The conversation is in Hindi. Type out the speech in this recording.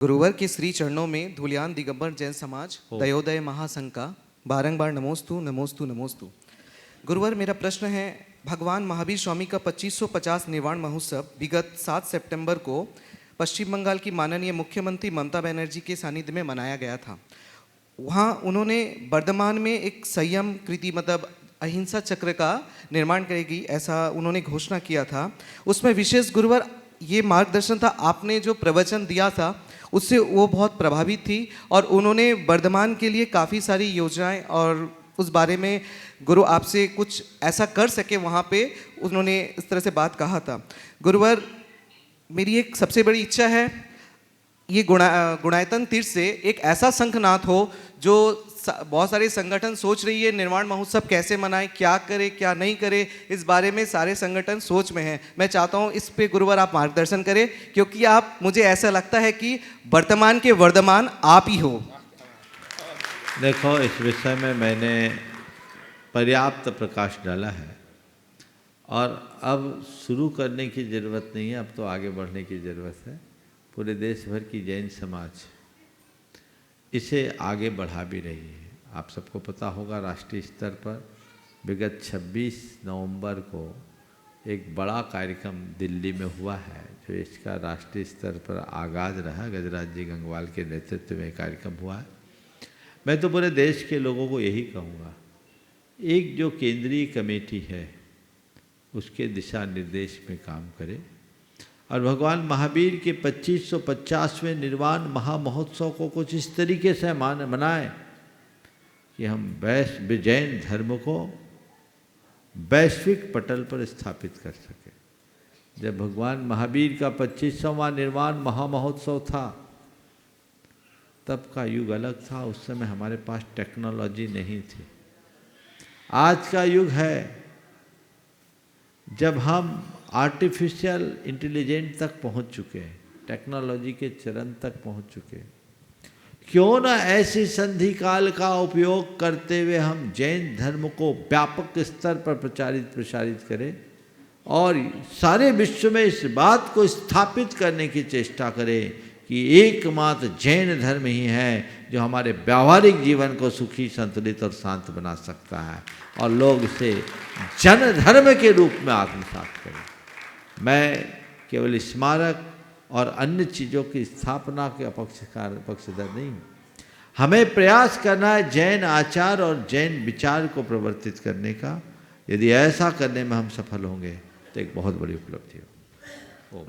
गुरुवर के श्री चरणों में धूलियान दिगंबर जैन समाज दयोदय महासंघ का बारंबार नमोस्तु नमोस्तु नमोस्तु। गुरुवर, मेरा प्रश्न है, भगवान महावीर स्वामी का 2550 निर्वाण महोत्सव विगत 7 सितंबर को पश्चिम बंगाल की माननीय मुख्यमंत्री ममता बनर्जी के सानिध्य में मनाया गया था। वहाँ उन्होंने वर्धमान में एक संयम कृति मतलब अहिंसा चक्र का निर्माण करेगी ऐसा उन्होंने घोषणा किया था। उसमें विशेष गुरुवर ये मार्गदर्शन था, आपने जो प्रवचन दिया था उससे वो बहुत प्रभावित थी और उन्होंने वर्धमान के लिए काफ़ी सारी योजनाएं और उस बारे में गुरु आपसे कुछ ऐसा कर सके वहाँ पे उन्होंने इस तरह से बात कहा था। गुरुवर, मेरी एक सबसे बड़ी इच्छा है, ये गुणायतन तीर्थ से एक ऐसा संघनाथ हो जो बहुत सारे संगठन सोच रही है निर्वाण महोत्सव कैसे मनाए, क्या करे क्या नहीं करे, इस बारे में सारे संगठन सोच में हैं। मैं चाहता हूँ इस पे गुरुवर आप मार्गदर्शन करें, क्योंकि आप, मुझे ऐसा लगता है कि वर्तमान के वर्धमान आप ही हो। देखो, इस विषय में मैंने पर्याप्त प्रकाश डाला है और अब शुरू करने की ज़रूरत नहीं है, अब तो आगे बढ़ने की ज़रूरत है। पूरे देश भर की जैन समाज इसे आगे बढ़ा भी रही है। आप सबको पता होगा, राष्ट्रीय स्तर पर विगत 26 नवंबर को एक बड़ा कार्यक्रम दिल्ली में हुआ है, जो इसका राष्ट्रीय स्तर पर आगाज़ रहा। गजराज जी गंगवाल के नेतृत्व में कार्यक्रम हुआ है। मैं तो पूरे देश के लोगों को यही कहूँगा, एक जो केंद्रीय कमेटी है उसके दिशा निर्देश में काम करे और भगवान महावीर के 2550वें निर्वाण महामहोत्सव को कुछ इस तरीके से मनाए कि हम जैन धर्म को वैश्विक पटल पर स्थापित कर सके। जब भगवान महावीर का 25वां निर्वाण महामहोत्सव था तब का युग अलग था, उस समय हमारे पास टेक्नोलॉजी नहीं थी। आज का युग है जब हम आर्टिफिशियल इंटेलिजेंस तक पहुंच चुके हैं, टेक्नोलॉजी के चरण तक पहुंच चुके हैं। क्यों ना ऐसी संधि काल का उपयोग करते हुए हम जैन धर्म को व्यापक स्तर पर प्रसारित करें और सारे विश्व में इस बात को स्थापित करने की चेष्टा करें कि एकमात्र जैन धर्म ही है जो हमारे व्यावहारिक जीवन को सुखी, संतुलित और शांत बना सकता है और लोग इसे जन धर्म के रूप में आत्मसात करें। मैं केवल स्मारक और अन्य चीज़ों की स्थापना के पक्षधर नहीं, हमें प्रयास करना है जैन आचार और जैन विचार को प्रवर्तित करने का। यदि ऐसा करने में हम सफल होंगे तो एक बहुत बड़ी उपलब्धि हो।